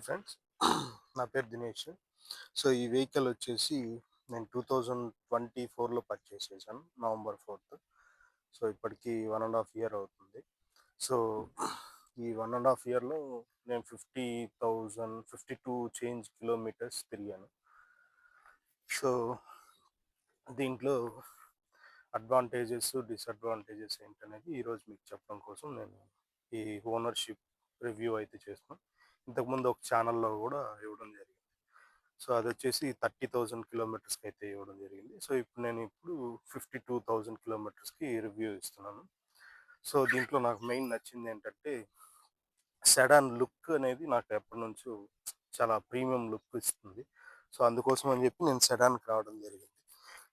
Friends, నా పేరు Dinesh. So, ఈ వెహికల్ వచ్చేసి నేను 2024లో పర్చేస్ చేశాను. నవంబర్ 4థ్. సో, ఇప్పటికి 1 ½ ఇయర్ అవుతుంది. సో, ఈ 1 ½ ఇయర్‌లో నేను 52 చేంజ్ కిలోమీటర్స్ తిరిగాను. సో, దీంట్లో అడ్వాంటేజెస్, డిసడ్వాంటేజెస్ ఏంటనేది ఈరోజు మీకు చెప్పడం కోసం నేను ఈ ఓనర్‌షిప్ రివ్యూ అయితే చేస్తున్నాను. ఇంతకుముందు ఒక ఛానల్‌లో గూడా ఇవ్వడం జరిగింది. సో, అదొచ్చేసి 30,000 కిలోమీటర్స్‌కి అయితే ఇవ్వడం జరిగింది. సో, ఇప్పుడు 52,000 కిలోమీటర్స్‌కి రివ్యూ ఇస్తున్నాను. సో, దీంట్లో నాకు మెయిన్ నచ్చిందేంటంటే, సెడాన్ లుక్ అనేది నాకు ఎప్పటినుంచో చాలా ప్రీమియం లుక్ ఇస్తుంది. సో, అందుకోసం అని చెప్పి నేను సెడాన్‌కి రావడం జరిగింది.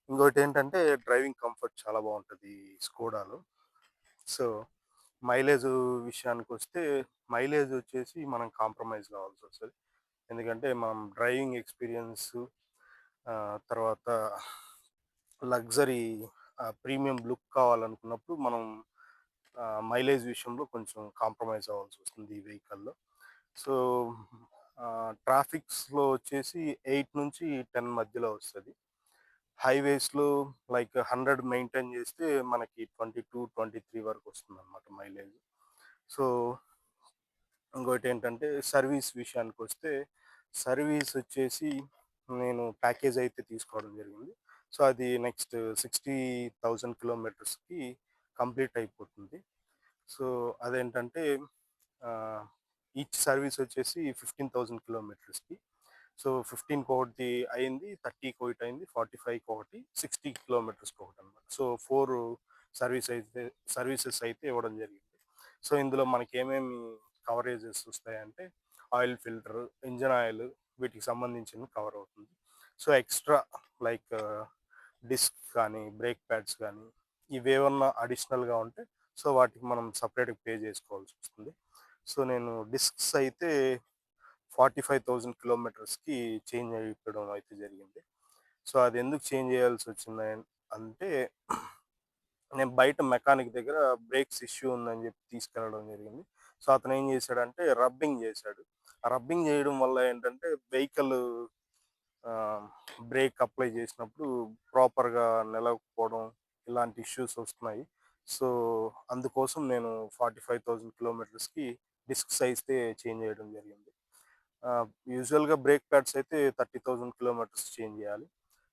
ఇంకోటేంటంటే డ్రైవింగ్ కంఫర్ట్ చాలా బావుంటది ఈ స్కోడాలో. సో, మైలేజు విషయానికొస్తే మైలేజ్ వచ్చేసి మనం కాంప్రమైజ్ కావాల్సొస్తది. ఎందుకంటే మనం డ్రైవింగ్ ఎక్స్‌పీరియన్సు తర్వాత లగ్జరీ ప్రీమియం లుక్ కావాలనుకున్నప్పుడు మనం మైలేజ్ విషయంలో కొంచెం కాంప్రమైజ్ అవ్వాల్సొస్తుంది ఈ వెహికల్‌లో. సో, ట్రాఫిక్స్‌లో వచ్చేసి 8-10 మధ్యలో వస్తది. హైవేస్‌లో లైక్ 100 మెయింటైన్ చేస్తే మనకి 22, 23 వరకు వస్తుందన్నమాట మైలేజ్. సో, ఇంకోటేంటంటే సర్వీస్ విషయానికొస్తే, సర్వీస్ వచ్చేసి నేను ప్యాకేజ్ అయితే తీసుకోవడం జరిగింది. సో, అది నెక్స్ట్ 60,000 కిలోమీటర్స్‌కి కంప్లీట్ అయిపోతుంది. సో, అదేంటంటే ఈచ్ సర్వీస్ వచ్చేసి 15,000 కిలోమీటర్స్‌కి. సో, 15కి ఒకటి అయింది, 30కి ఒకటయింది, 45కి ఒకటి, 60 కిలోమీటర్స్‌కి ఒకటనమాట. సో, 4 సర్వీసెస్ అయితే ఇవ్వడం జరిగింది. సో, ఇందులో మనకేమేమి కవరేజెస్ వస్తాయంటే, ఆయిల్ ఫిల్టర్, ఇంజిన్ ఆయిల్ వీటికి సంబంధించినవి కవర్ అవుతుంది. సో, ఎక్స్‌ట్రా లైక్ డిస్క్ కానీ, బ్రేక్ ప్యాడ్స్ కానీ ఇవేవన్నా అడిషనల్‌గా ఉంటే సో, వాటికి మనం సెపరేట్‌గా పే చేసుకోవాల్సొస్తుంది. సో, నేను డిస్క్స్ అయితే 45,000 కిలోమీటర్స్‌కి చేంజ్ అయిపోవడం అయితే జరిగింది. సో, అదెందుకు చేంజ్ చేయాల్సొచ్చింది అంటే, నేను బయట మెకానిక్ దగ్గర బ్రేక్స్ ఇష్యూ ఉందని చెప్పి తీసుకెళ్ళడం జరిగింది. సో, అతనేం చేశాడంటే రబ్బింగ్ చేశాడు. ఆ రబ్బింగ్ చేయడం వల్ల ఏంటంటే వెహికల్ ఆహ్, బ్రేక్ అప్లై చేసినప్పుడు ప్రాపర్‌గా నిలవకపోవడం ఇలాంటి ఇష్యూస్ వస్తున్నాయి. సో, అందుకోసం నేను 45,000 కిలోమీటర్స్‌కి డిస్క్స్ అయితే చేంజ్ చేయడం జరిగింది. యూజువల్‌గా బ్రేక్ ప్యాడ్స్ అయితే 30,000 కిలోమీటర్స్ చేంజ్ చేయాలి.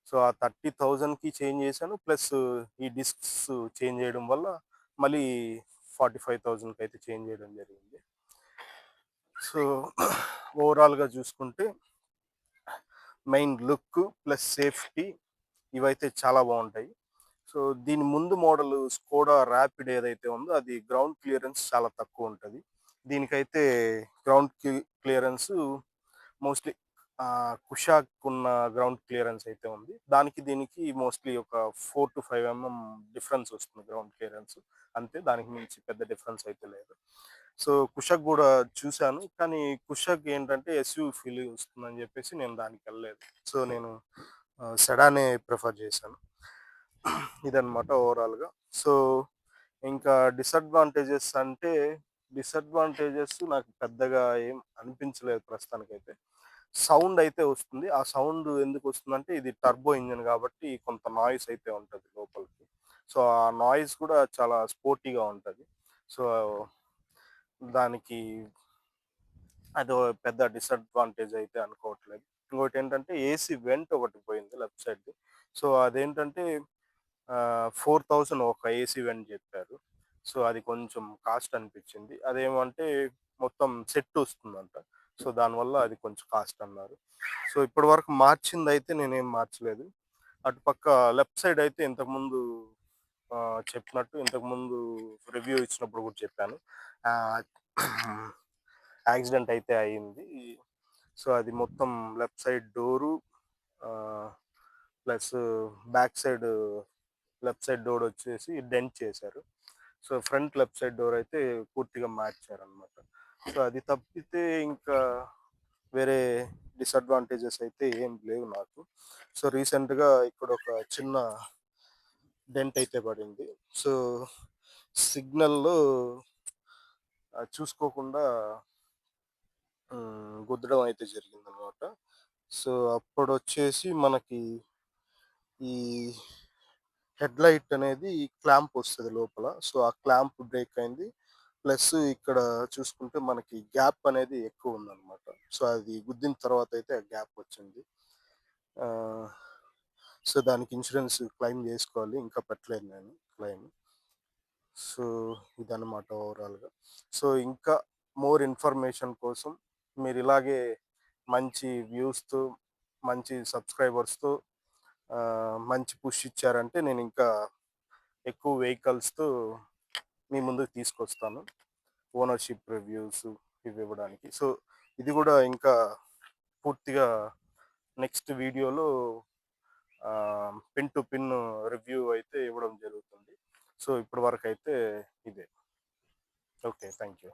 సో, ఆ 30,000కి చేంజ్ చేశాను. ప్లస్ ఈ డిస్క్స్ చేంజ్ చేయడం వల్ల మళ్ళీ 45,000కి అయితే చేంజ్ చేయడం జరిగింది. సో, ఓవరాల్‌గా చూసుకుంటే మెయిన్ లుక్ ప్లస్ సేఫ్టీ ఇవైతే చాలా బావుంటాయి. సో, దీని ముందు మోడల్ స్కోడా ర్యాపిడ్ ఏదైతే ఉందో అది గ్రౌండ్ క్లియరెన్స్ చాలా తక్కువుంటది. దీనికైతే గ్రౌండ్ క్లియరెన్సు మోస్ట్‌లీ కుషాకున్న గ్రౌండ్ క్లియరెన్స్ అయితే ఉంది. దానికి దీనికి మోస్ట్‌లీ ఒక 4-5 డిఫరెన్స్ వస్తుంది గ్రౌండ్ క్లియరెన్స్. అంతే, దానికి మించి పెద్ద డిఫరెన్స్ అయితే లేదు. సో, కుషక్ గూడా చూసాను. కానీ కుషక్ ఏంటంటే ఎస్‌యూవీ ఫీల్ వస్తుందని జెప్పేసి నేను దానికెళ్ళలేదు. సో, నేను సెడానే ప్రిఫర్ చేశాను. ఇదనమాట ఓవరాల్‌గా. సో, ఇంకా డిసడ్వాంటేజెస్ అంటే, డిసడ్వాంటేజెస్ నాకు పెద్దగా ఏం అనిపించలేదు ప్రస్తుతానికైతే. సౌండ్ అయితే వస్తుంది. ఆ సౌండ్ ఎందుకొస్తుందంటే ఇది టర్బో ఇంజిన్ గాబట్టి కొంత నాయిస్ అయితే ఉంటది లోపలికి. సో, ఆ నాయిస్ కూడా చాలా స్పోర్టీగా ఉంటది. సో, దానికి అదో పెద్ద డిసడ్వాంటేజ్ అయితే అనుకోవట్లేదు. ఇంకోటేంటంటే ఏసీ వెంట్ ఒకటి పోయింది లెఫ్ట్ సైడ్‌ది. సో, అదేంటంటే 4,000 ఒక ఏసీ వెంట్ జెప్పారు. సో, అది కొంచెం కాస్ట్ అనిపిచ్చింది. అదేమంటే మొత్తం సెట్ వస్తుందంట. సో, దానివల్ల అది కొంచెం కాస్ట్ అన్నారు. సో, ఇప్పటి వరకు మార్చిందయితే నేనేం మార్చలేదు. అటుపక్క లెఫ్ట్ సైడ్ అయితే ఇంతకుముందు చెప్పినట్టు ఇంతకుముందు రివ్యూ ఇచ్చినప్పుడు గూడా చెప్పాను. ఆహ్, యాక్సిడెంట్ అయితే అయింది. సో, అది మొత్తం లెఫ్ట్ సైడ్ డోరు ఆహ్, plus back side left side door వచ్చేసి డెంట్ చేశారు. So, front left side door అయితే పూర్తిగా మార్చారనమాట. సో, అది తప్పితే ఇంకా వేరే డిసడ్వాంటేజెస్ అయితే ఏం లేవు నాకు. సో, రీసెంట్‌గా ఇక్కడొక చిన్న డెంట్ అయితే పడింది. సో, సిగ్నల్‌లో చూసుకోకుండా గుద్దడం అయితే జరిగిందనమాట. సో, అప్పుడొచ్చేసి మనకి ఈ హెడ్‌లైట్ అనేది క్లాంప్ వస్తది లోపల. సో, ఆ క్లాంప్ బ్రేక్ అయింది. ప్లస్ ఇక్కడ చూసుకుంటే మనకి గ్యాప్ అనేది ఎక్కువుందనమాట. సో, అది గుద్దిన తర్వాతయితే ఆ గ్యాప్ వచ్చింది. ఆహ్, సో, దానికి ఇన్స్యూరెన్స్ క్లెయిమ్ జేసుకోవాలి. ఇంకా పెట్టలేదు నేను క్లెయిమ్. సో, ఇదనమాట ఓవరాల్‌గా. సో, ఇంకా మోర్ ఇన్ఫర్మేషన్ కోసం మీరిలాగే మంచి వ్యూస్‌తో, మంచి సబ్‌స్క్రైబర్స్‌తో మంచి పుష్ ఇచ్చారంటే నేనింకా ఎక్కువ వెహికల్స్‌తో మీ ముందుకు తీసుకొస్తాను. Ownership reviews ఇవివ్వడానికి. సో, ఇది గూడా ఇంకా పూర్తిగా నెక్స్ట్ వీడియోలో పిన్ టు పిన్ రివ్యూ అయితే ఇవ్వడం జరుగుతుంది. సో, ఇప్పటి వరకైతే ఇదే. ఓకే. Thank you.